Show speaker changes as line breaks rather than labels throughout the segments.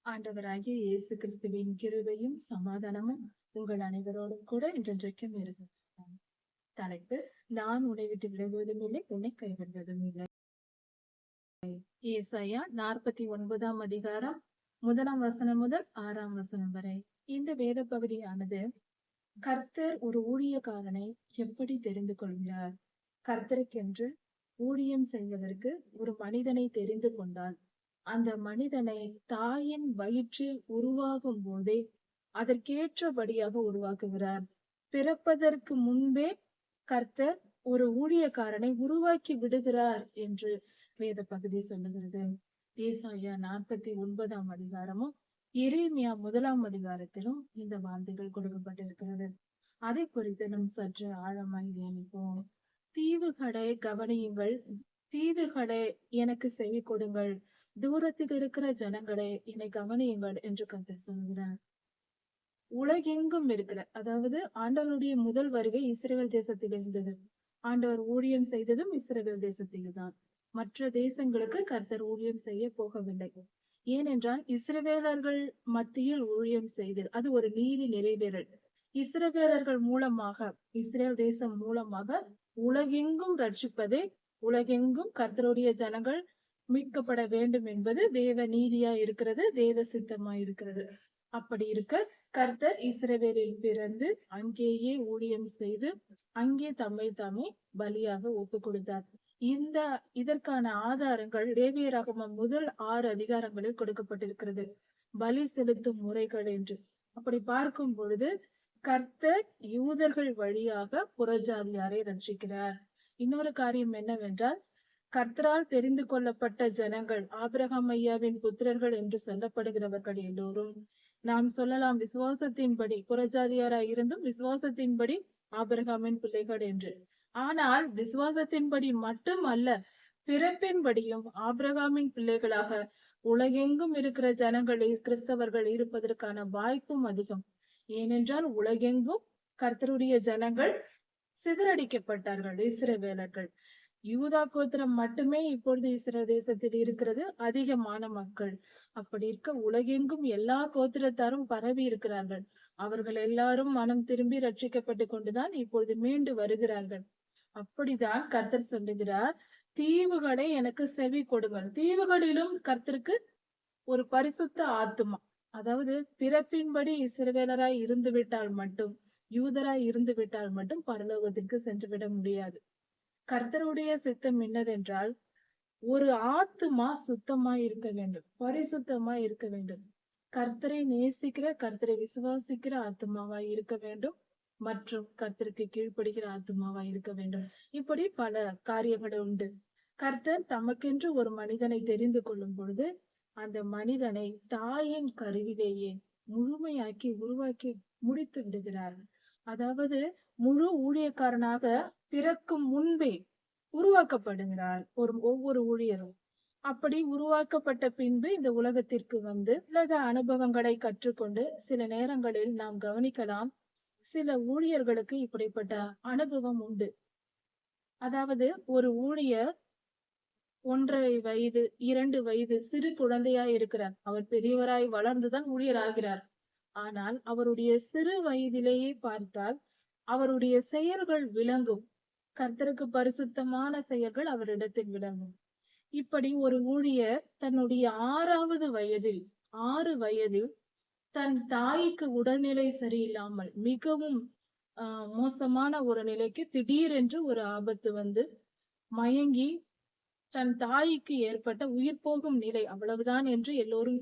ஆண்டவராகிய இயேசு கிறிஸ்துவின் கிருபையும் சமாதானமும் உங்கள் அனைவரோடும் கூட என்றென்றைக்கும் இருக்கும். தலைப்பு: நான் உன்னை விட்டு விலகுவதும் இல்லை, உன்னை கைவிடுவதும் இல்லை. ஏசாயா 49ஆம் அதிகாரம் 1ஆம் வசனம் முதல் 6ஆம் வசனம் வரை. இந்த வேத பகுதியானது கர்த்தர் ஒரு ஊழியக்காரனை எப்படி தெரிந்து கொள்கிறார், கர்த்தருக்கென்று ஊழியம் செய்வதற்கு ஒரு மனிதனை தெரிந்து கொண்டால் அந்த மனிதனை தாயின் வயிற்றில் உருவாகும் போதே அதற்கேற்றபடியாக உருவாக்குகிறார். பிறப்பதற்கு முன்பே கர்த்தர் ஒரு ஊழியக்காரனை உருவாக்கி விடுகிறார் என்று வேத பகுதி சொல்லுகிறது. ஏசாயா 49ஆம் அதிகாரமும் எரேமியா 1ஆம் அதிகாரத்திலும் இந்த வார்த்தைகள் கொடுக்கப்பட்டிருக்கிறது. அதை குறித்து நம் சற்று ஆழமாய் தியானிப்போம். தீவுகளை கவனியுங்கள், தீவுகளை எனக்கு செவி கொடுங்கள், தூரத்தில் இருக்கிற ஜனங்களே என்னை கவனியுங்கள் என்று கர்த்தர் சொல்கிறார். உலகெங்கும் இருக்கிற, அதாவது ஆண்டவருடைய முதல் வருகை இஸ்ரவேல் தேசத்தில் இருந்தது. ஆண்டவர் ஊழியம் செய்ததும் இஸ்ரவேல் தேசத்தில்தான். மற்ற தேசங்களுக்கு கர்த்தர் ஊழியம் செய்ய போகவில்லை. ஏனென்றால் இஸ்ரவேலர்கள் மத்தியில் ஊழியம் செய்து அது ஒரு நீதி நிறைவேறல். இஸ்ரவேலர்கள் மூலமாக, இஸ்ரேல் தேசம் மூலமாக உலகெங்கும் ரட்சிப்பதே, உலகெங்கும் கர்த்தருடைய ஜனங்கள் மீட்கப்பட வேண்டும் என்பது தேவ நீதியா இருக்கிறது, தேவ சித்தமா இருக்கிறது. அப்படி இருக்க கர்த்தர் இஸ்ரவேலில் பிறந்து அங்கேயே ஊழியம் செய்து அங்கே தம்மை தாமே பலியாக ஒப்பு கொடுத்தார். இதற்கான ஆதாரங்கள் லேவியராகமம் முதல் 6 அதிகாரங்களில் கொடுக்கப்பட்டிருக்கிறது. பலி செலுத்தும் முறைகள் என்று. அப்படி பார்க்கும் பொழுது கர்த்தர் யூதர்கள் வழியாக புறஜாதியாரை ரட்சிக்கிறார். இன்னொரு காரியம் என்னவென்றால், கர்த்தரால் தெரிந்து கொள்ளப்பட்ட ஜனங்கள், ஆபிரகாம் ஐயாவின் புத்திரர்கள் என்று சொல்லப்படுகிறவர்கள் எல்லோரும், நாம் சொல்லலாம் விசுவாசத்தின்படி புறஜாதியாராய் இருந்தும் விசுவாசத்தின்படி ஆபிரகாமின் பிள்ளைகள் என்று. ஆனால் விசுவாசத்தின்படி மட்டும் அல்ல, பிறப்பின்படியும் ஆபிரகாமின் பிள்ளைகளாக உலகெங்கும் இருக்கிற ஜனங்களில் கிறிஸ்தவர்கள் இருப்பதற்கான வாய்ப்பும் அதிகம். ஏனென்றால் உலகெங்கும் கர்த்தருடைய ஜனங்கள் சிதறடிக்கப்பட்டார்கள். இஸ்ரவேலர்கள், யூதா கோத்திரம் மட்டுமே இப்பொழுது இஸ்ரேல் தேசத்தில் இருக்கிறது, அதிகமான மக்கள். அப்படி இருக்க உலகெங்கும் எல்லா கோத்திரத்தாரும் பரவி இருக்கிறார்கள். அவர்கள் எல்லாரும் மனம் திரும்பி ரட்சிக்கப்பட்டு கொண்டுதான் இப்பொழுது மீண்டு வருகிறார்கள். அப்படிதான் கர்த்தர் சொல்லுகிறார், தீவுகளை எனக்கு செவி கொடுங்கள். தீவுகளிலும் கர்த்தருக்கு ஒரு பரிசுத்த ஆத்துமா, அதாவது பிறப்பின்படி இஸ்ரவேலராய் இருந்து விட்டால் மட்டும், யூதராய் இருந்து விட்டால் மட்டும் பரலோகத்திற்கு சென்று விட முடியாது. கர்த்தருடைய சித்தம் என்னதென்றால், ஒரு ஆத்துமா சுத்தமா இருக்க வேண்டும், பரிசுத்தமா இருக்க வேண்டும். கர்த்தரை நேசிக்கிற, கர்த்தரை விசுவாசிக்கிற ஆத்துமாவாய் இருக்க வேண்டும் மற்றும் கர்த்தருக்கு கீழ்ப்படுகிற ஆத்துமாவாய் இருக்க வேண்டும். இப்படி பல காரியங்கள் உண்டு. கர்த்தர் தமக்கென்று ஒரு மனிதனை தெரிந்து கொள்ளும் பொழுது அந்த மனிதனை தாயின் கருவிலேயே முழுமையாக்கி உருவாக்கி முடித்து விடுகிறார். அதாவது முழு ஊழியக்காரனாக பிறக்கும் முன்பே உருவாக்கப்படுகிறார் ஒவ்வொரு ஊழியரும். அப்படி உருவாக்கப்பட்ட பின்பு இந்த உலகத்திற்கு வந்து உலக அனுபவங்களை கற்றுக்கொண்டு, சில நேரங்களில் நாம் கவனிக்கலாம், சில ஊழியர்களுக்கு இப்படிப்பட்ட அனுபவம் உண்டு. அதாவது ஒரு ஊழியர் 1.5 வயது 2 வயது சிறு குழந்தையாய் இருக்கிறார். அவர் பெரியவராய் வளர்ந்துதான் ஊழியர் ஆகிறார். ஆனால் அவருடைய சிறு வயதிலேயே பார்த்தால் அவருடைய செயல்கள் விளங்கும். கர்த்தருக்கு பரிசுத்தமான செயல்கள் அவரிடத்தில் விளங்கும். இப்படி ஒரு ஊழியர் தன்னுடைய 6 வயதில் தன் தாய்க்கு உடல்நிலை சரியில்லாமல் மிகவும் மோசமான ஒரு நிலைக்கு திடீரென்று ஒரு ஆபத்து வந்து மயங்கி தன் தாய்க்கு ஏற்பட்ட உயிர் போகும் நிலை, அவ்வளவுதான் என்று எல்லோரும்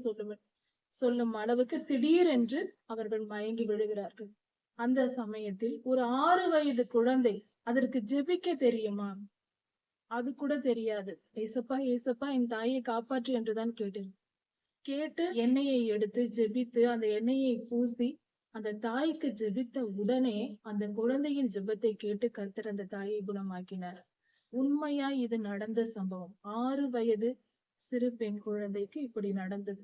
சொல்லும் அளவுக்கு திடீரென்று அவர்கள் மயங்கி விழுகிறார்கள். அந்த சமயத்தில் ஒரு 6 வயது குழந்தை, அதற்கு ஜெபிக்க தெரியுமா? அது கூட தெரியாது. ஏசப்பா ஏசப்பா என் தாயை காப்பாற்று என்றுதான் கேட்டு எண்ணெயை எடுத்து ஜெபித்து அந்த எண்ணெயை பூசி அந்த தாய்க்கு ஜெபித்த உடனே அந்த குழந்தையின் ஜெபத்தை கேட்டு கர்த்தர் அந்த தாயை குணமாக்கினார். உண்மையா இது நடந்த சம்பவம். 6 வயது சிறு பெண் குழந்தைக்கு இப்படி நடந்தது.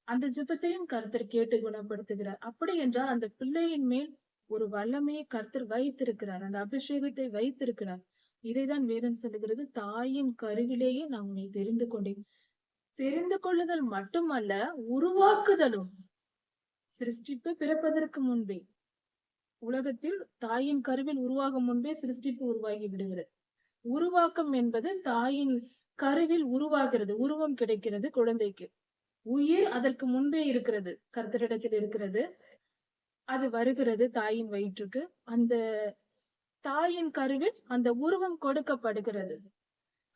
அந்த ஜெபத்தையும் கர்த்தர் கேட்டு குணப்படுத்துகிறார். அப்படி என்றால் அந்த பிள்ளையின் மேல் ஒரு வல்லமையை கர்த்தர் வைத்திருக்கிறார், அந்த அபிஷேகத்தை வைத்திருக்கிறார். இதைதான் வேதம் சொல்லுகிறது, தாயின் கருவிலேயே நான் உன்னை தெரிந்து கொண்டேன். தெரிந்து கொள்ளுதல் மட்டுமல்ல, உருவாக்குதலும். சிருஷ்டிப்பு பிறப்பதற்கு முன்பே, உலகத்தில் தாயின் கருவில் உருவாகும் முன்பே சிருஷ்டிப்பு உருவாகி விடுகிறது. உருவாக்கம் என்பது தாயின் கருவில் உருவாகிறது, உருவம் கிடைக்கிறது குழந்தைக்கு. உயிர் அதற்கு முன்பே இருக்கிறது, கர்த்தரிடத்தில் இருக்கிறது. அது வருகிறது தாயின் வயிற்றுக்கு. அந்த தாயின் கருவில் அந்த உருவம் கொடுக்கப்படுகிறது.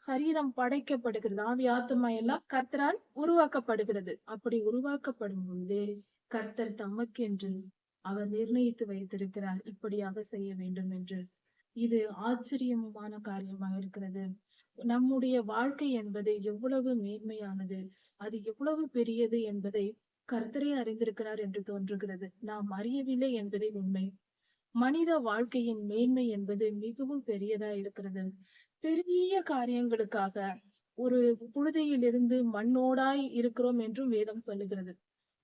சரீரம் படைக்கப்படுகிறது. ஆவி ஆத்துமா எல்லாம் கர்த்தரால் உருவாக்கப்படுகிறது. அப்படி உருவாக்கப்படும் பொழுது கர்த்தர் தமக்கென்று அவர் நிர்ணயித்து வைத்திருக்கிறார், இப்படியாக செய்ய வேண்டும் என்று. இது ஆச்சரியமான காரியமாக இருக்கிறது. நம்முடைய வாழ்க்கை என்பது எவ்வளவு மேன்மையானது, அது எவ்வளவு பெரியது என்பதை கர்த்தரே அறிந்திருக்கிறார் என்று தோன்றுகிறது. நாம் அறியவில்லை என்பதே உண்மை. மனித வாழ்க்கையின் மேன்மை என்பது மிகவும் பெரியதா இருக்கிறது. பெரிய காரியங்களுக்காக ஒரு புழுதியிலிருந்து மண்ணோடாய் இருக்கிறோம் என்றும் வேதம் சொல்லுகிறது.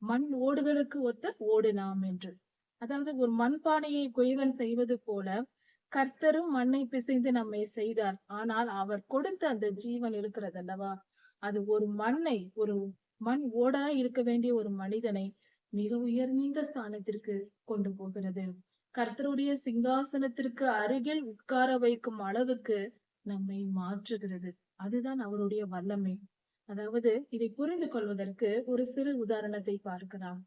மண் ஓடுகளுக்கு ஒத்த ஓடு நாம் என்று. அதாவது ஒரு மண்பானையை குயவன் செய்வது போல கர்த்தரும் மண்ணை பிசைந்து நம்மை செய்தார். ஆனால் அவர் கொடுத்த அந்த ஜீவன் இருக்கிறது அல்லவா, அது ஒரு மண்ணை, ஒரு மண் ஓடாய் இருக்க வேண்டிய ஒரு மனிதனை மிக உயர்ந்த ஸ்தானத்திற்கு கொண்டு போகிறது. கர்த்தருடைய சிங்காசனத்திற்கு அருகில் உட்கார வைக்கும் அளவுக்கு நம்மை மாற்றுகிறது. அதுதான் அவருடைய வல்லமை. அதாவது இதை புரிந்து கொள்வதற்கு ஒரு சிறு உதாரணத்தை பார்க்கலாம்.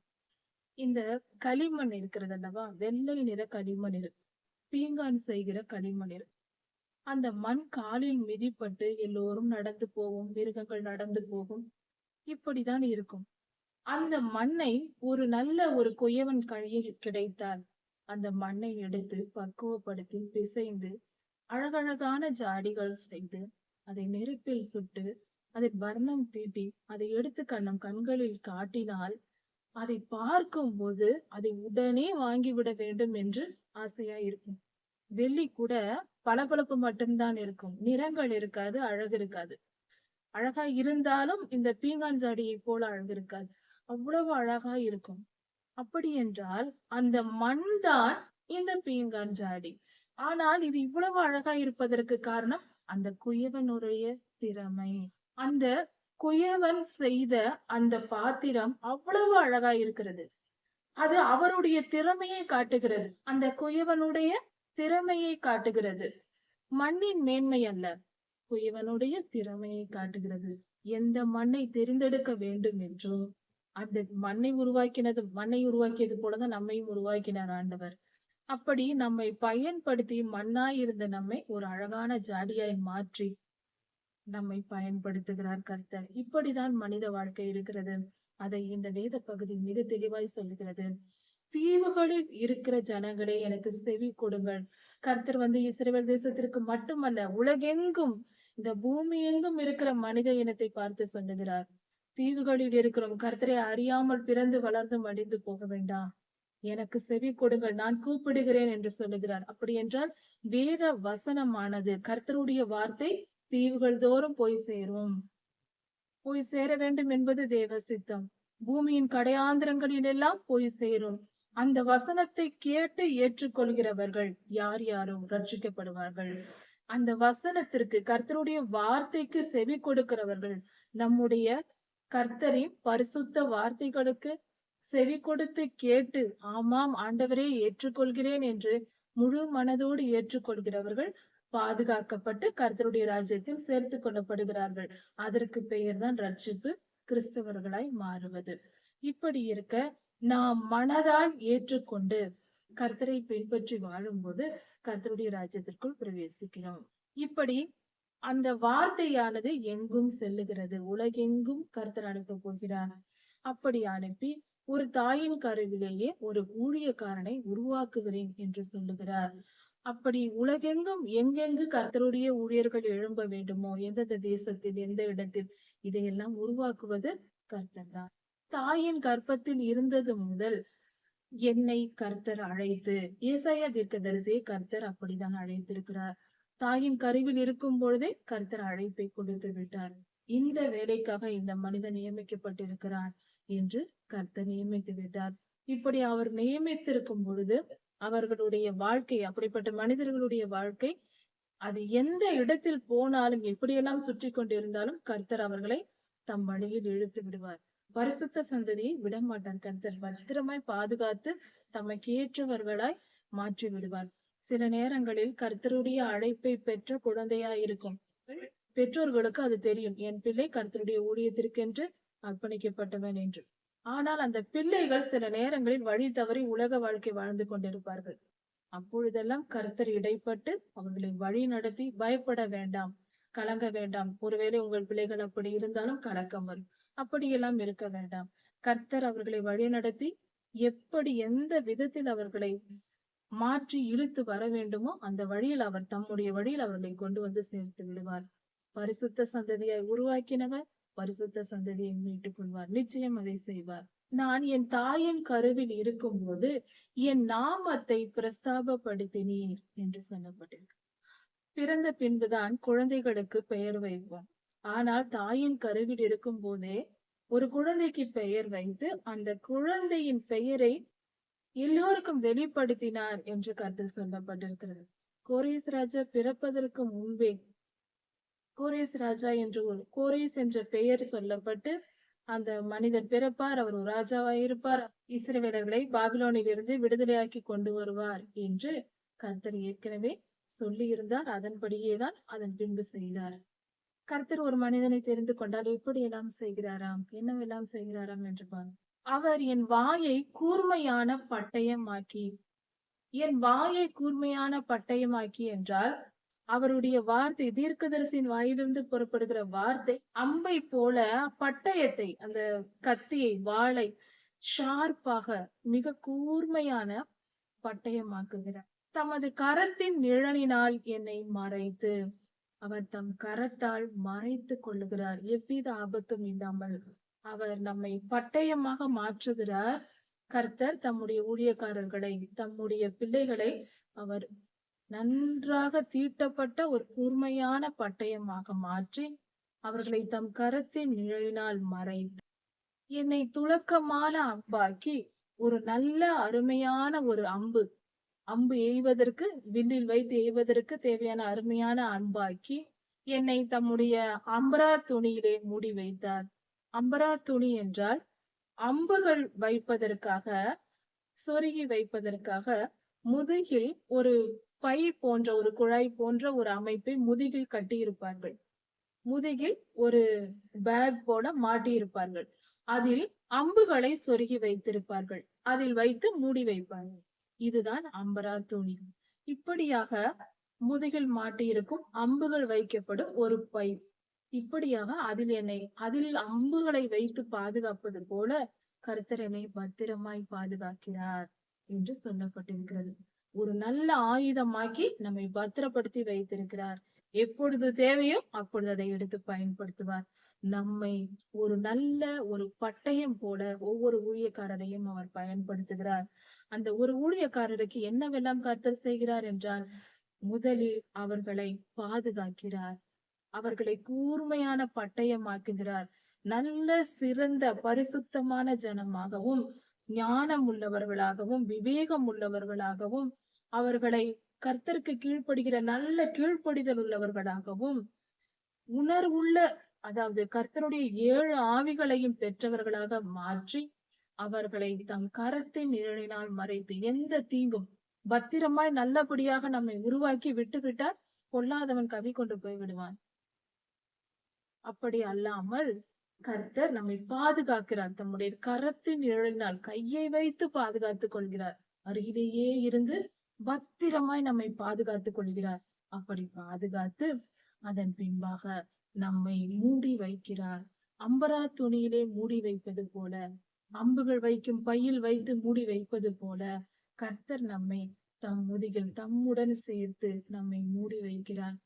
இந்த களிமண் இருக்கிறது அல்லவா, வெள்ளை நிற களிமண் இருக்கு, பீங்கான் செய்கிற களிமண் இருக்கு. அந்த மண் காலில் மிதிப்பட்டு எல்லோரும் நடந்து போகும், மிருகங்கள் நடந்து போகும், இப்படிதான் இருக்கும். அந்த மண்ணை ஒரு நல்ல ஒரு குயவன் கையில் கிடைத்தால் அந்த மண்ணை எடுத்து பக்குவப்படுத்தி பிசைந்து அழகழகான ஜாடிகள் செய்து அதை நெருப்பில் சுட்டு அதை வர்ணம் தீட்டி அதை எடுத்து கண்களில் காட்டினால் அதை பார்க்கும் போது அதை உடனே வாங்கிவிட வேண்டும் என்று ஆசையா இருக்கும். வெள்ளி கூட பளபளப்பு மட்டும்தான் இருக்கும், நிறங்கள் இருக்காது, அழகு இருக்காது. அழகா இருந்தாலும் இந்த பீங்கான் ஜாடியை போல அழகு இருக்காது, அவ்வளவு அழகா இருக்கும். அப்படி என்றால் அந்த மண் தான் இந்த பீங்கான் ஜாடி. ஆனால் இது இவ்வளவு அழகா இருப்பதற்கு காரணம் அந்த குயவனுடைய திறமை. அந்த குயவன் செய்த அந்த பாத்திரம் அவ்வளவு அழகா இருக்கிறது. அது அவருடைய திறமையை காட்டுகிறது, அந்த குயவனுடைய திறமையை காட்டுகிறது. மண்ணின் மேன்மை அல்ல, குயவனுடைய திறமையை காட்டுகிறது. எந்த மண்ணை தெரிந்தெடுக்க வேண்டும் என்றோ அந்த மண்ணை உருவாக்கியது போலதான் நம்மையும் உருவாக்கினார் ஆண்டவர். அப்படி நம்மை பயன்படுத்தி மண்ணாய் இருந்த நம்மை ஒரு அழகான ஜாடியாய் மாற்றி நம்மை பயன்படுத்துகிறார் கர்த்தர். இப்படிதான் மனித வாழ்க்கை இருக்கிறது. அதை இந்த வேத பகுதி மிக தெளிவாய் சொல்லுகிறது. தீவுகளில் இருக்கிற ஜனங்களே எனக்கு செவி கொடுங்கள். கர்த்தர் இஸ்ரவேல் தேசத்திற்கு மட்டுமல்ல, உலகெங்கும், இந்த பூமி எங்கும் இருக்கிற மனித இனத்தை பார்த்து சொல்லுகிறார். தீவுகளில் இருக்கிறோம், கர்த்தரை அறியாமல் பிறந்து வளர்ந்து மடிந்து போக வேண்டாம், எனக்கு செவி கொடுங்கள், நான் கூப்பிடுகிறேன் என்று சொல்லுகிறார். அப்படி என்றால் வேத வசனமானது, கர்த்தருடைய வார்த்தை தீவுகள் தோறும் போய் சேர வேண்டும் என்பது தேவ சித்தம். பூமியின் கடையாந்திரங்களில் எல்லாம் போய் சேரும். அந்த வசனத்தை கேட்டு ஏற்றுக்கொள்கிறவர்கள் யார் யாரோ ரட்சிக்கப்படுவார்கள். அந்த வசனத்திற்கு, கர்த்தருடைய வார்த்தைக்கு செவி கொடுக்கிறவர்கள், நம்முடைய கர்த்தரின் பரிசுத்த வார்த்தைகளுக்கு செவி கொடுத்து கேட்டு ஆமாம் ஆண்டவரே ஏற்றுக்கொள்கிறேன் என்று முழு மனதோடு ஏற்றுக்கொள்கிறவர்கள் பாதுகாக்கப்பட்டு கர்த்தருடைய ராஜ்யத்தில் சேர்த்து கொள்ளப்படுகிறார்கள். அதற்கு பெயர்தான் ரட்சிப்பு, கிறிஸ்தவர்களாய் மாறுவது. இப்படி இருக்க நாம் மனதால் ஏற்றுக்கொண்டு கர்த்தரை பின்பற்றி வாழும்போது கர்த்தருடைய ராஜ்யத்திற்குள் பிரவேசிக்கிறோம். இப்படி அந்த வார்த்தையானது எங்கும் செல்லுகிறது. உலகெங்கும் கர்த்தர் அனுப்ப போகிறார். அப்படி அனுப்பி ஒரு தாயின் கருவிலேயே ஒரு ஊழியக்காரனை உருவாக்குகிறேன் என்று சொல்லுகிறார். அப்படி உலகெங்கும் எங்கெங்கு கர்த்தருடைய ஊழியர்கள் எழும்ப வேண்டுமோ, எந்தெந்த தேசத்தில், எந்த இடத்தில், இதையெல்லாம் உருவாக்குவது கர்த்தர் தான். தாயின் கர்ப்பத்தில் இருந்தது முதல் என்னை கர்த்தர் அழைத்து, ஏசாயா தீர்க்கதரிசியை கர்த்தர் அப்படிதான் அழைத்திருக்கிறார். தாயின் கருவில் இருக்கும் பொழுதே கர்த்தர் அழைப்பை கொடுத்து விட்டார். இந்த வேலைக்காக இந்த மனிதன் நியமிக்கப்பட்டிருக்கிறான் என்று கர்த்தர் நியமித்து விட்டார். இப்படி அவர் நியமித்திருக்கும் பொழுது அவர்களுடைய வாழ்க்கை, அப்படிப்பட்ட மனிதர்களுடைய வாழ்க்கை, அது எந்த இடத்தில் போனாலும், எப்படியெல்லாம் சுற்றி கொண்டிருந்தாலும் கர்த்தர் அவர்களை தம் வழியில் இழுத்து விடுவார். பரிசுத்த சந்ததியை விடமாட்டார். கர்த்தர் பத்திரமாய் பாதுகாத்து தமக்கு ஏற்றவர்களாய் மாற்றி விடுவார். சில நேரங்களில் கர்த்தருடைய அழைப்பை பெற்ற குழந்தையாய் இருக்கும் பெற்றோர்களுக்கு அது தெரியும், என் பிள்ளை கர்த்தருடைய ஊழியத்திற்கென்று அர்ப்பணிக்கப்பட்டவன் என்று. ஆனால் அந்த பிள்ளைகள் சில நேரங்களில் வழி தவறி உலக வாழ்க்கை வாழ்ந்து கொண்டிருப்பார்கள். அப்பொழுதெல்லாம் கர்த்தர் இடைப்பட்டு அவர்களை வழி நடத்தி, பயப்பட வேண்டாம், கலங்க வேண்டாம். ஒருவேளை உங்கள் பிள்ளைகள் அப்படி இருந்தாலும் கலக்கம் வரும். அப்படியெல்லாம் இருக்க வேண்டாம். கர்த்தர் அவர்களை வழி நடத்தி எப்படி எந்த விதத்தில் அவர்களை மாற்றி இழுத்து வர வேண்டுமோ அந்த வழியில் அவர் தம்முடைய வழியில் அவர்களை கொண்டு வந்து சேர்த்து விடுவார். பரிசுத்த சந்ததியை உருவாக்கினவர் பரிசுத்த சந்ததியை மீட்டுக் கொள்வார். நிச்சயம் அதை செய்வார். நான் என் தாயின் கருவில் இருக்கும்போது என் நாமத்தை பிரஸ்தாபப்படுத்தினீர் என்று சொல்லப்பட்டிருக்கு. பிறந்த பின்புதான் குழந்தைகளுக்கு பெயர் வைப்போம். ஆனால் தாயின் கருவில் இருக்கும் போதே ஒரு குழந்தைக்கு பெயர் வைத்து அந்த குழந்தையின் பெயரை எல்லோருக்கும் வெளிப்படுத்தினார் என்று கருத்து சொல்லப்பட்டிருக்கிறது. கோரேஸ் ராஜா பிறப்பதற்கு முன்பே கோரேஸ் ராஜா என்று கோரேஸ் என்ற பெயர் சொல்லப்பட்டு அந்த மனிதர் பிறப்பார், அவர் ஒரு ராஜாவாயிருப்பார், இஸ்ரவேலர்களை பாபிலோனில் இருந்து விடுதலையாக்கி கொண்டு வருவார் என்று கர்த்தர் ஏற்கனவே சொல்லி இருந்தார். அதன்படியேதான் அதன் பின்பு செய்தார். கர்த்தர் ஒரு மனிதனை தெரிந்து கொண்டால் எப்படி எல்லாம் செய்கிறாராம், என்னவெல்லாம் செய்கிறாராம் என்று பாருங்க. அவர் என் வாயை கூர்மையான பட்டயமாக்கி, என் வாயை கூர்மையான பட்டயமாக்கி என்றால் அவருடைய வார்த்தை, தீர்க்கதரிசியின் வாயிலிருந்து புறப்படுகிற வார்த்தை அம்பை போல பட்டயத்தை, அந்த கத்தியை, வாளை ஷார்ப்பாக மிக கூர்மையான பட்டயமாக்குகிறார். தமது கரத்தின் நிழலினால் என்னை மறைத்து, அவர் தம் கரத்தால் மறைத்து கொள்ளுகிறார். எவ்வித ஆபத்தும் இல்லாமல் அவர் நம்மை பட்டயமாக மாற்றுகிறார். கர்த்தர் தம்முடைய ஊழியக்காரர்களை, தம்முடைய பிள்ளைகளை அவர் நன்றாக தீட்டப்பட்ட ஒரு கூர்மையான பட்டயமாக மாற்றி அவர்களை தம் கரத்தின் நிழலினால் மறைத்து என்னை துலக்கமான அம்பாக்கி, ஒரு நல்ல அருமையான ஒரு அம்பு எய்வதற்கு, வில்லில் வைத்து எய்வதற்கு தேவையான அருமையான அம்பாக்கி என்னை தம்முடைய அம்பரா துணியிலே மூடி வைத்தார். அம்பரா துணி என்றால் அம்புகள் வைப்பதற்காக, சொருகி வைப்பதற்காக முதுகில் ஒரு பை போன்ற, ஒரு குழாய் போன்ற ஒரு அமைப்பை முதுகில் கட்டியிருப்பார்கள். முதுகில் ஒரு பேக் போல மாட்டியிருப்பார்கள். அதில் அம்புகளை சொருகி வைத்திருப்பார்கள். அதில் வைத்து மூடி வைப்பார்கள். இதுதான் அம்பரா துணி. இப்படியாக முதுகில் மாட்டியிருக்கும் அம்புகள் வைக்கப்படும் ஒரு பை. இப்படியாக அதில் அம்புகளை வைத்து பாதுகாப்பது போல கர்த்தர் என்னை பத்திரமாய் பாதுகாக்கிறார் என்று சொல்லப்பட்டிருக்கிறது. ஒரு நல்ல ஆயுதமாக்கி நம்மை பத்திரப்படுத்தி வைத்திருக்கிறார். எப்பொழுது தேவையோ அப்பொழுது அதை எடுத்து பயன்படுத்துவார். நம்மை ஒரு நல்ல ஒரு பட்டயம் போல ஒவ்வொரு ஊழியக்காரரையும் அவர் பயன்படுத்துகிறார். அந்த ஒரு ஊழியக்காரருக்கு என்னவெல்லாம் கர்த்தர் செய்கிறார் என்றால், முதலில் அவர்களை பாதுகாக்கிறார், அவர்களை கூர்மையான பட்டயமாக்குகிறார், நல்ல சிறந்த பரிசுத்தமான ஜனமாகவும், ஞானம் உள்ளவர்களாகவும், விவேகம் உள்ளவர்களாகவும், அவர்களை கர்த்தருக்கு கீழ்ப்படுகிற நல்ல கீழ்ப்படிதல் உள்ளவர்களாகவும், உணர்வுள்ள, அதாவது கர்த்தருடைய 7 ஆவிகளையும் பெற்றவர்களாக மாற்றி அவர்களை தம் கரத்தின் நிழலினால் மறைத்து, எந்த தீங்கும், பத்திரமாய் நல்லபடியாக நம்மை உருவாக்கி விட்டுவிட்டால் பொல்லாதவன் கவி கொண்டு போய் விடுவான். அப்படி அல்லாமல் கர்த்தர் நம்மை பாதுகாக்கிறார். தம்முடைய கரத்தின் நிழலினால் கையை வைத்து பாதுகாத்துக் கொள்கிறார். அருகிலேயே இருந்து பத்திரமாய் நம்மை பாதுகாத்துக் கொள்கிறார். அப்படி பாதுகாத்து அதன் பின்பாக நம்மை மூடி வைக்கிறார். அம்பரா துணியிலே மூடி வைப்பது போல, அம்புகள் வைக்கும் பையில் வைத்து மூடி வைப்பது போல கர்த்தர் நம்மை தம் முதுகில் தம்முடன் சேர்த்து நம்மை மூடி வைக்கிறார்.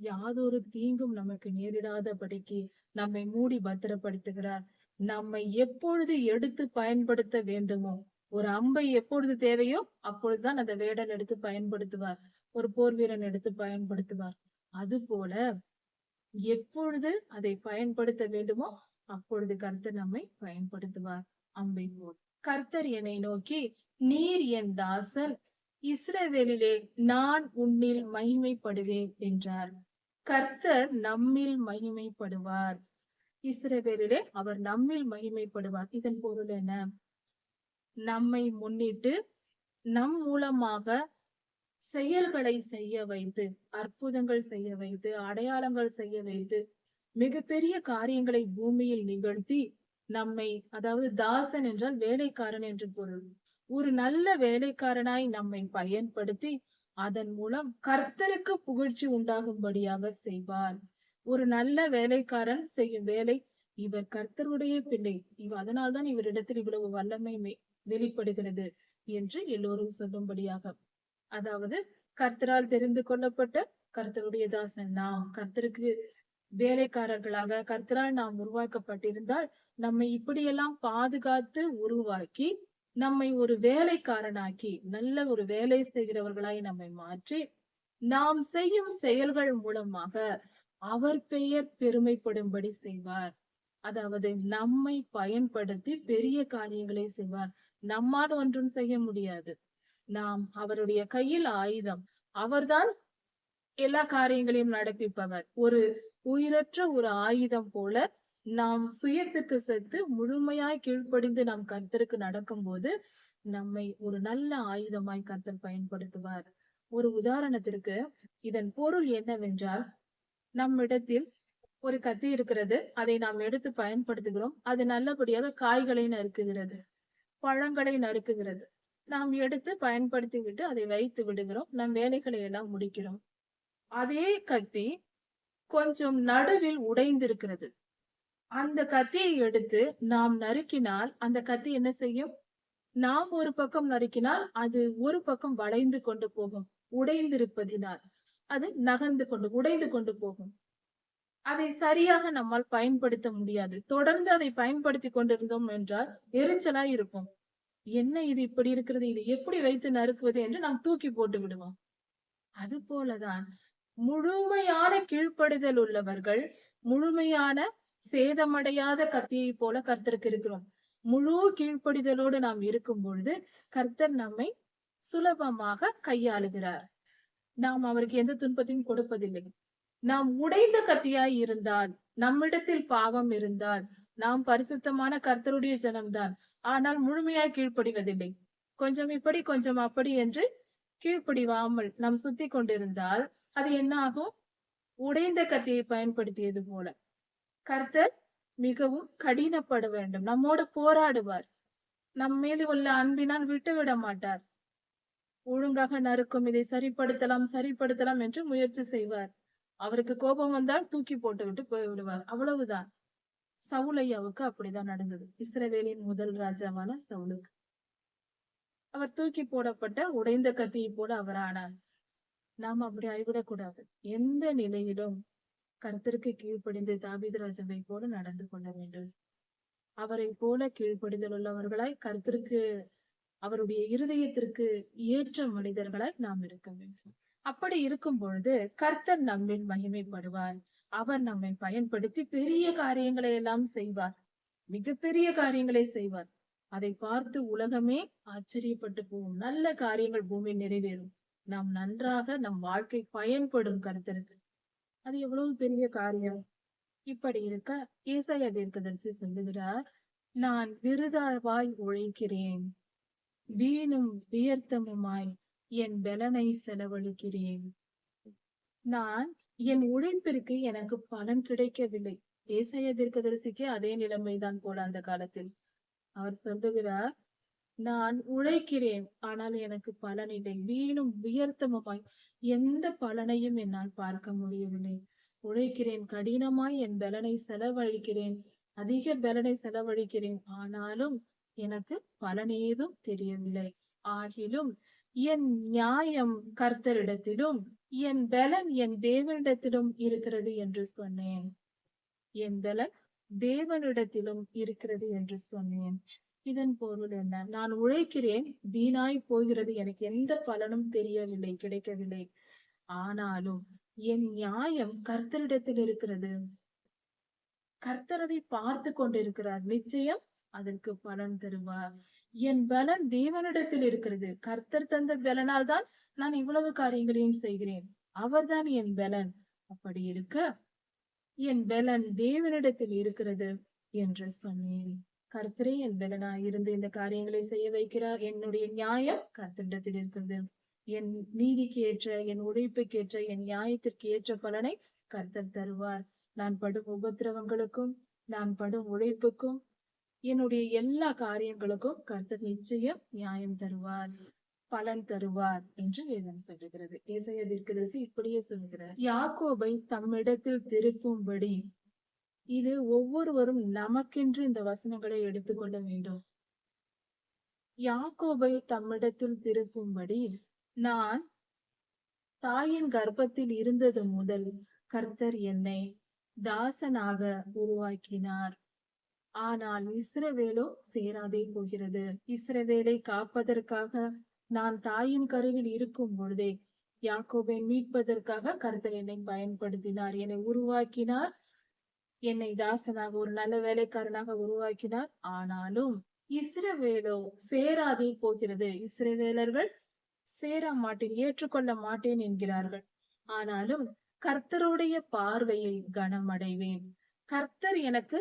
யாதொரு தீங்கும் நமக்கு நேரிடாதபடிக்கு நம்மை மூடி பத்திரப்படுத்துகிறார். நம்மை எப்பொழுது எடுத்து பயன்படுத்த வேண்டுமோ, ஒரு அம்பை எப்பொழுது தேவையோ அப்பொழுதுதான் அந்த வேடன் எடுத்து பயன்படுத்துவார், ஒரு போர் வீரன் எடுத்து பயன்படுத்துவார். அது போல எப்பொழுது அதை பயன்படுத்த வேண்டுமோ அப்பொழுது கர்த்தர் நம்மை பயன்படுத்துவார். அம்பை போல் கர்த்தர் என்னை நோக்கி, நீர் என் தாசன், இஸ்ரவேலிலே நான் உன்னில் மகிமைப்படுவேன் என்றார். கர்த்தர் நம்மில் மகிமைப்படுவார். இஸ்ரவேலிலே அவர் நம்மில் மகிமைப்படுவார். இதன் பொருள் என்ன? நம்மை முன்னிட்டு நம் மூலமாக செயல்களை செய்ய வைத்து, அற்புதங்கள் செய்ய வைத்து, அடையாளங்கள் செய்ய வைத்து, மிகப்பெரிய காரியங்களை பூமியில் நிகழ்த்தி நம்மை, அதாவது தாசன் என்றால் வேலைக்காரன் என்று பொருள், ஒரு நல்ல வேலைக்காரனாய் நம்மை பயன்படுத்தி அதன் மூலம் கர்த்தருக்கு புகழ்ச்சி உண்டாகும்படியாக செய்வார். ஒரு நல்ல வேலைக்காரன் செய்யும் வேலை, இவர் கர்த்தருடைய பிள்ளை, அதனால்தான் இவரிடத்தில் இவ்வளவு வல்லமை வெளிப்படுகிறது என்று எல்லோரும் சொல்லும்படியாக. அதாவது கர்த்தரால் தெரிந்து கொள்ளப்பட்ட கர்த்தருடைய தாசன் நாம், கர்த்தருக்கு வேலைக்காரர்களாக கர்த்தரால் நாம் உருவாக்கப்பட்டிருந்தால் நம்மை இப்படியெல்லாம் பாதுகாத்து உருவாக்கி நம்மை ஒரு வேலைக்காரனாக்கி நல்ல ஒரு வேலை செய்கிறவர்களாய் நம்மை மாற்றி நாம் செய்யும் செயல்கள் மூலமாக அவர் பெயர் பெருமைப்படும்படி செய்வார். அதாவது நம்மை பயன்படுத்தி பெரிய காரியங்களை செய்வார். நம்மால் ஒன்றும் செய்ய முடியாது. நாம் அவருடைய கையில் ஆயுதம். அவர்தான் எல்லா காரியங்களையும் நடப்பிப்பவர். ஒரு உயிரற்ற ஒரு ஆயுதம் போல நாம் சுயத்துக்கு செத்து முழுமையாய் கீழ்ப்படிந்து நாம் கர்த்தருக்கு நடக்கும் போது நம்மை ஒரு நல்ல ஆயுதமாய் கர்த்தர் பயன்படுத்துவார். ஒரு உதாரணத்திற்கு இதன் பொருள் என்னவென்றால், நம்மிடத்தில் ஒரு கத்தி இருக்கிறது, அதை நாம் எடுத்து பயன்படுத்துகிறோம். அது நல்லபடியாக காய்களை நறுக்குகிறது, பழங்களை நறுக்குகிறது. நாம் எடுத்து பயன்படுத்தி விட்டு அதை வைத்து விடுகிறோம், நம் வேலைகளை எல்லாம் முடிக்கிறோம். அதே கத்தி கொஞ்சம் நடுவில் உடைந்திருக்கிறது. அந்த கத்தியை எடுத்து நாம் நறுக்கினால் அந்த கத்தி என்ன செய்யும்? நாம் ஒரு பக்கம் நறுக்கினால் அது ஒரு பக்கம் வளைந்து கொண்டு போகும். உடைந்திருப்பதினால் அது நகர்ந்து கொண்டு உடைந்து கொண்டு போகும். அதை சரியாக நம்மால் பயன்படுத்த முடியாது. தொடர்ந்து அதை பயன்படுத்தி கொண்டிருந்தோம் என்றால் எரிச்சலாய் இருக்கும். என்ன இது இப்படி இருக்கிறது, இது எப்படி வைத்து நறுக்குவது என்று நாம் தூக்கி போட்டு விடுவோம். அது போலதான் முழுமையான கீழ்ப்படுதல் உள்ளவர்கள் முழுமையான சேதமடையாத கத்தியை போல கர்த்தருக்கு இருக்கிறோம். முழு கீழ்ப்படிதலோடு நாம் இருக்கும் பொழுது கர்த்தர் நம்மை சுலபமாக கையாளுகிறார். நாம் அவருக்கு எந்த துன்பத்தையும் கொடுப்பதில்லை. நாம் உடைந்த கத்தியாய் இருந்தால், நம்மிடத்தில் பாவம் இருந்தால், நாம் பரிசுத்தமான கர்த்தருடைய ஜனம்தான், ஆனால் முழுமையாய் கீழ்ப்படிவதில்லை. கொஞ்சம் இப்படி கொஞ்சம் அப்படி என்று கீழ்ப்படிவாமல் நாம் சுத்தி கொண்டிருந்தால் அது என்ன ஆகும்? உடைந்த கத்தியை பயன்படுத்தியது போல. கர்த்தர் மிகவும் கடினப்பட வேண்டும், நம்மோடு போராடுவார். நம் மேல் உள்ள அன்பினால் விட்டுவிட மாட்டார். ஒழுங்காக நறுக்கும், இதை சரிப்படுத்தலாம் என்று முயற்சி செய்வார். அவருக்கு கோபம் வந்தால் தூக்கி போட்டு விட்டு போய்விடுவார். அவ்வளவுதான். சவுலையாவுக்கு அப்படிதான் நடந்தது. இஸ்ரவேலின் முதல் ராஜாவான சவுலுக்கு அவர் தூக்கி போடப்பட்ட உடைந்த கத்தியை போல அவர் ஆனார். நாம் அப்படி ஆகிவிடக்கூடாது. எந்த நிலையிலும் கர்த்தருக்கு கீழ்ப்படிந்து தாவீது ராஜாவை போல நடந்து கொள்ள வேண்டும். அவரை போல கீழ்ப்படிதல் உள்ளவர்களாய், கர்த்தருக்கு அவருடைய இருதயத்திற்கு ஏற்ற மனிதர்களாய் நாம் இருக்க வேண்டும். அப்படி இருக்கும் பொழுது கர்த்தர் நம்மில் மகிமைப்படுவார். அவர் நம்மை பயன்படுத்தி பெரிய காரியங்களை எல்லாம் செய்வார். மிகப்பெரிய காரியங்களை செய்வார். அதை பார்த்து உலகமே ஆச்சரியப்பட்டு போகும். நல்ல காரியங்கள் பூமியில் நிறைவேறும். நாம் நன்றாக நம் வாழ்க்கை பயன்படும் கர்த்தருக்கு. அது எவ்வளவு பெரிய காரியம். இப்படி இருக்க ஏசாயா தீர்க்கதரிசி சொல்லுகிறார், நான் விருதாவாய் உழைக்கிறேன், வீணும் வியர்த்தமுமாய் என் பலனை செலவழிக்கிறேன். நான் என் உழைப்பிற்கு எனக்கு பலன் கிடைக்கவில்லை. ஏசாயா தீர்க்கதரிசிக்கு அதே நிலைமைதான் போல அந்த காலத்தில். அவர் சொல்லுகிறார், நான் உழைக்கிறேன், ஆனால் எனக்கு பலன் இல்லை. வீணும் வியர்த்தமுமாய் எந்த பலனையும் என்னால் பார்க்க முடியவில்லை. உழைக்கிறேன், கடினமாய் என் பலனை செலவழிக்கிறேன், அதிக பலனை செலவழிக்கிறேன், ஆனாலும் எனக்கு பலன் ஏதும் தெரியவில்லை. ஆகிலும் என் நியாயம் கர்த்தரிடத்திலும் என் பலன் என் தேவனிடத்திலும் இருக்கிறது என்று சொன்னேன். என் பலன் தேவனிடத்திலும் இருக்கிறது என்று சொன்னேன். இதன் பொருள் என்ன? நான் உழைக்கிறேன், வீணாய் போகிறது, எனக்கு எந்த பலனும் தெரியவில்லை, கிடைக்கவில்லை. ஆனாலும் என் நியாயம் கர்த்தரிடத்தில் இருக்கிறது. கர்த்தர் அதை பார்த்து கொண்டிருக்கிறார். நிச்சயம் அதற்கு பலன் தருவார். என் பலன் தேவனிடத்தில் இருக்கிறது. கர்த்தர் தந்த பலனால் தான் நான் இவ்வளவு காரியங்களையும் செய்கிறேன். அவர்தான் என் பலன். அப்படி இருக்க என் பெலன் தேவனிடத்தில் இருக்கிறது என்று சொன்னேன். கர்த்தரே என் பெலனா இருந்து இந்த காரியங்களை செய்ய வைக்கிறார். என்னுடைய நியாயம் கர்த்தரிடத்தில் இருக்கிறது. என் நீதிக்கு ஏற்ற, என் உழைப்புக்கேற்ற, என் நியாயத்திற்கு ஏற்ற பலனை கர்த்தர் தருவார். நான் படும் உபத்திரவங்களுக்கும், நான் படும் உழைப்புக்கும், என்னுடைய எல்லா காரியங்களுக்கும் கர்த்தர் நிச்சயம் நியாயம் தருவார், பலன் தருவார் என்று வேதம் சொல்லுகிறது. ஏசாயா தீர்க்கதரிசி இப்படியே சொல்கிறார். யாக்கோபை தம்மிடத்தில் திருப்பும்படி, இது ஒவ்வொருவரும் நமக்கென்று இந்த வசனங்களை எடுத்துக்கொள்ள வேண்டும். யாக்கோபை தம்மிடத்தில் திருப்பும்படி, நான் தாயின் கர்ப்பத்தில் இருந்தது முதல் கர்த்தர் என்னை தாசனாக உருவாக்கினார். ஆனால் இஸ்ரவேலோ சேராதே போகிறது. இஸ்ரவேலை காப்பதற்காக நான் தாயின் கருவில் இருக்கும் பொழுதே யாக்கோபை மீட்பதற்காக கர்த்தர் என்னை பயன்படுத்தினார், என்னை உருவாக்கினார், என்னை தாசனாக ஒரு நல்ல வேலைக்காரனாக உருவாக்கினார். ஆனாலும் இஸ்ரவேலோ சேராதே போகிறது. இஸ்ரவேலர்கள் சேர மாட்டேன், ஏற்றுக்கொள்ள மாட்டேன் என்கிறார்கள். ஆனாலும் கர்த்தருடைய பார்வையில் கனமடைவேன். கர்த்தர் எனக்கு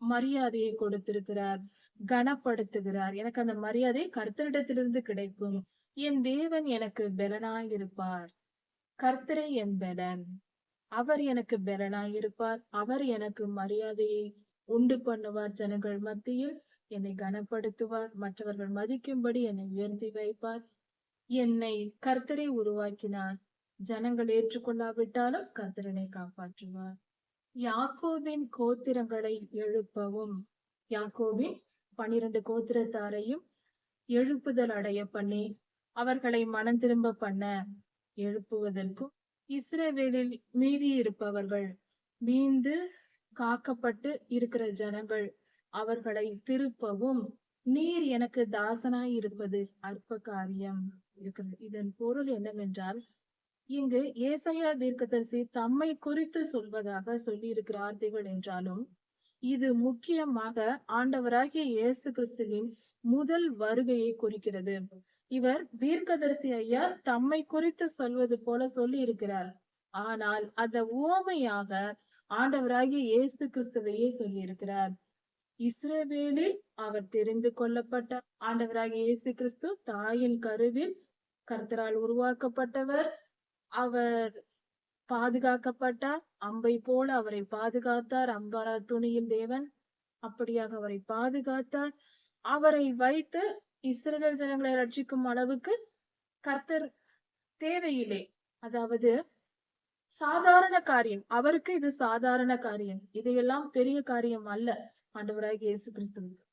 மரியாதையை கொடுத்திருக்கிறார், கனப்படுத்துகிறார். எனக்கு அந்த மரியாதை கர்த்தரிடத்திலிருந்து கிடைக்கும். என் தேவன் எனக்கு பெலனாயிருப்பார். கர்த்தரே என் பெலன். அவர் எனக்கு பெலனாயிருப்பார். அவர் எனக்கு மரியாதையை உண்டு பண்ணுவார். ஜனங்கள் மத்தியில் என்னை கனப்படுத்துவார். மற்றவர்கள் மதிக்கும்படி என்னை உயர்த்தி வைப்பார். என்னை கர்த்தரை உருவாக்கினார். ஜனங்கள் ஏற்றுக்கொள்ளாவிட்டாலும் கர்த்தரனை காப்பாற்றுவார். யாக்கோபின் கோத்திரங்களை எழுப்பவும், யாக்கோபின் 12 கோத்திரத்தாரையும் எழுப்புதல் அடைய பண்ணி அவர்களை மனம் திரும்ப பண்ண எழுப்புவதற்கும், இஸ்ரவேலில் மீதி இருப்பவர்கள், மீண்டு காக்கப்பட்டு இருக்கிற ஜனங்கள், அவர்களை திருப்பவும் நீர் எனக்கு தாசனாய் இருப்பது அற்ப காரியம் இருக்கிறது. இதன் பொருள் என்னவென்றால், இங்கு ஏசாயா தீர்க்கதரிசி தம்மை குறித்து சொல்வதாக சொல்லி இருக்கிற வார்த்தைகள் என்றாலும், இது முக்கியமாக ஆண்டவராகிய இயேசு கிறிஸ்துவின் முதல் வருகையை குறிக்கிறது. இவர் தீர்க்கதரிசி ஐயா தம்மை குறித்து சொல்வது போல சொல்லி இருக்கிறார். ஆனால் அந்த உவமையாக ஆண்டவராகிய இயேசு கிறிஸ்துவையே சொல்லி இருக்கிறார். இஸ்ரவேலில் அவர் தெரிந்து கொள்ளப்பட்ட ஆண்டவராகிய இயேசு கிறிஸ்து தாயின் கருவில் கர்த்தரால் உருவாக்கப்பட்டவர். அவர் பாதுகாக்கப்பட்டார். அம்பை போல அவரை பாதுகாத்தார். அம்பாரா துணியில் தேவன் அப்படியாக அவரை பாதுகாத்தார். அவரை வைத்து இஸ்ரவேல் ஜனங்களை ரட்சிக்கும் அளவுக்கு கர்த்தர் தேவையில்லை. அதாவது சாதாரண காரியம், அவருக்கு இது சாதாரண காரியம். இதையெல்லாம் பெரிய காரியம் அல்ல ஆண்டவராகிய இயேசு கிறிஸ்துவுக்கு.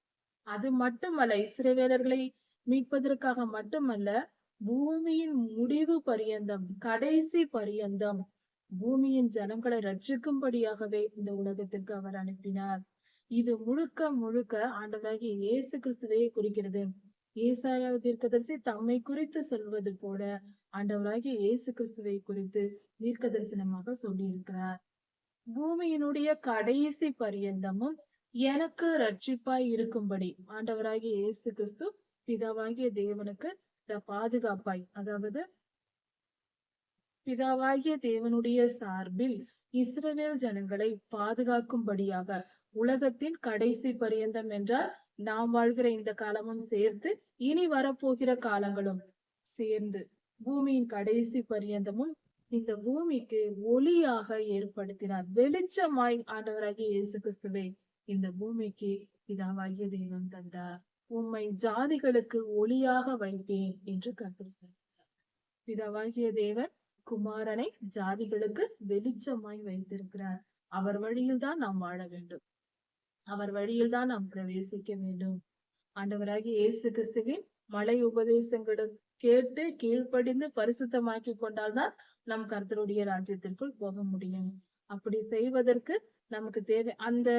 அது மட்டுமல்ல, இஸ்ரவேலர்களை மீட்பதற்காக மட்டுமல்ல, பூமியின் முடிவு பரியந்தம், கடைசி பரியந்தம் பூமியின் ஜனங்களை ரட்சிக்கும்படியாகவே இந்த உலகத்திற்கு அவர் அனுப்பினார். இது முழுக்க முழுக்க ஆண்டவராகிய இயேசு கிறிஸ்துவை குறிக்கிறது. ஏசாயா தீர்க்கதரிசி தம்மை குறித்து சொல்வது போல ஆண்டவராகிய இயேசு கிறிஸ்துவை குறித்து தீர்க்க தரிசனமாக சொல்லி இருக்கிறார். பூமியினுடைய கடைசி பரியந்தமும் எனக்கு ரட்சிப்பாய் இருக்கும்படி ஆண்டவராகிய இயேசு கிறிஸ்து பிதாவாகிய தேவனுக்கு பாதுகாப்பாய், அதாவது பிதாவாகிய தேவனுடைய சார்பில் இஸ்ரவேல் ஜனங்களை பாதுகாக்கும்படியாக உலகத்தின் கடைசி பரியந்தம் என்றால் நாம் வாழ்கிற இந்த காலமும் சேர்த்து இனி வரப்போகிற காலங்களும் சேர்ந்து பூமியின் கடைசி பரியந்தமும் இந்த பூமிக்கு ஒளியாக ஏற்படுத்தினார். வெளிச்சமாய் ஆண்டவராகிய இயேசு கிறிஸ்துவை இந்த பூமிக்கு பிதாவாகிய தேவன் தந்தார். உம்மை ஜாதிகளுக்கு ஒளியாக வைப்பேன் என்று கர்த்தர் சொன்னார். பிதாவாகிய தேவன் குமாரனை ஜாதிகளுக்கு வெளிச்சமாய் வைத்திருக்கிறார். அவர் வழியில் தான் நாம் வாழ வேண்டும். அவர் வழியில் தான் நாம் பிரவேசிக்க வேண்டும். ஆண்டவராகிய இயேசு கிறிஸ்துவின் மலை உபதேசங்களை கேட்டு கீழ்ப்படிந்து பரிசுத்தமாக்கி கொண்டால்தான் நம் கர்த்தருடைய ராஜ்யத்திற்குள் போக முடியும். அப்படி செய்வதற்கு நமக்கு தேவை அந்த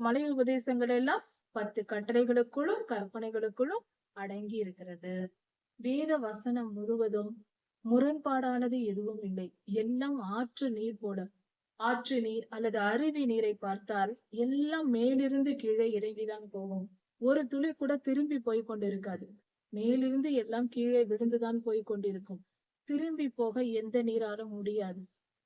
மலை உபதேசங்கள் எல்லாம் 10 கட்டளைகளுக்குள்ளும் கற்பனைகளுக்குள்ளும் அடங்கி இருக்கிறது. வேத வசனம் முழுவதும் முரண்பாடானது எதுவும் இல்லை. எல்லாம் ஆற்று நீர் போல. ஆற்று நீர் அல்லது அருவி நீரை பார்த்தால் எல்லாம் மேலிருந்து கீழே இறங்கிதான் போகும். ஒரு துளி கூட திரும்பி போய் கொண்டிருக்காது. மேலிருந்து எல்லாம் கீழே விழுந்துதான் போய் கொண்டிருக்கும். திரும்பி போக எந்த நீராலும் முடியாது.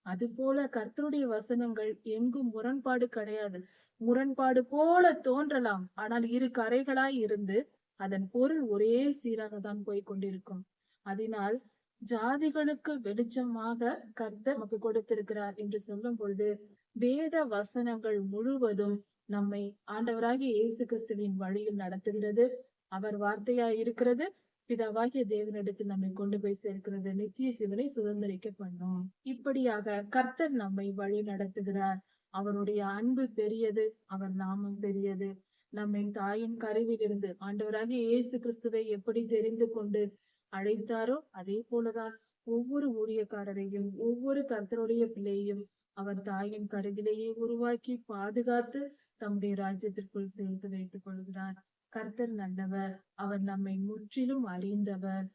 அது போல கர்த்தருடைய வசனங்கள் எங்கும் முரண்பாடு கிடையாது. முரண்பாடு போல தோன்றலாம். ஆனால் இரு கரைகளாய் இருந்து அதன் பொருள் ஒரே சீராக தான் போய்க் கொண்டிருக்கும். அதனால் ஜாதிகளுக்கு வெளிச்சமாக கர்த்தர் நமக்கு கொடுத்திருக்கிறார் என்று சொல்லும் பொழுது, வேத வசனங்கள் முழுவதும் நம்மை ஆண்டவராகிய இயேசு கிறிஸ்துவின் வழியில் நடத்துகிறது. அவர் வார்த்தையாய் இருக்கிறது. பிதாவாகிய தேவனிடத்தில் நம்மை கொண்டு போய் சேர்க்கிறது. நித்திய ஜீவனை சுதந்திரிக்க பண்ணும். இப்படியாக கர்த்தர் நம்மை வழி நடத்துகிறார். அவருடைய அன்பு பெரியது. அவர் நாமம் பெரியது. நம்மை தாயின் கருவிலிருந்து ஆண்டவராகிய இயேசு கிறிஸ்துவை எப்படி தெரிந்து கொண்டு அழைத்தாரோ அதே போலதான் ஒவ்வொரு ஊழியக்காரரையும் ஒவ்வொரு கர்த்தருடைய பிள்ளையையும் அவர் தாயின் கருவிலேயே உருவாக்கி பாதுகாத்து தம்முடைய ராஜ்யத்திற்குள் சேர்த்து வைத்துக் கொள்கிறார். கர்த்தர் நல்லவர். அவர் நம்மை முற்றிலும் அறிந்தவர்.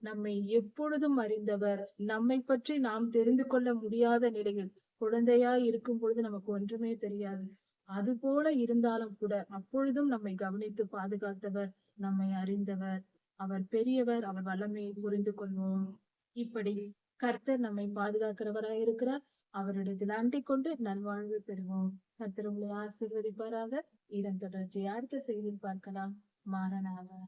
நம்மை எப்பொழுதும் அறிந்தவர். நம்மை பற்றி நாம் தெரிந்து கொள்ள முடியாத நிலையில் குழந்தையாய் இருக்கும் பொழுது நமக்கு ஒன்றுமே தெரியாது. அது போல இருந்தாலும் கூட அப்பொழுதும் நம்மை கவனித்து பாதுகாத்தவர், நம்மை அறிந்தவர். அவர் பெரியவர். அவர் வல்லமையை புரிந்து கொள்வோம். இப்படி கர்த்தர் நம்மை பாதுகாக்கிறவராய் இருக்கிறார். அவரிடத்தில் அண்டிக் கொண்டு நல்வாழ்வு பெறுவோம். கர்த்தர் உங்களை ஆசீர்வதிப்பாராக. இதன் தொடர்ச்சியை அடுத்த செய்தியில் பார்க்கலாம். மாரநாதா.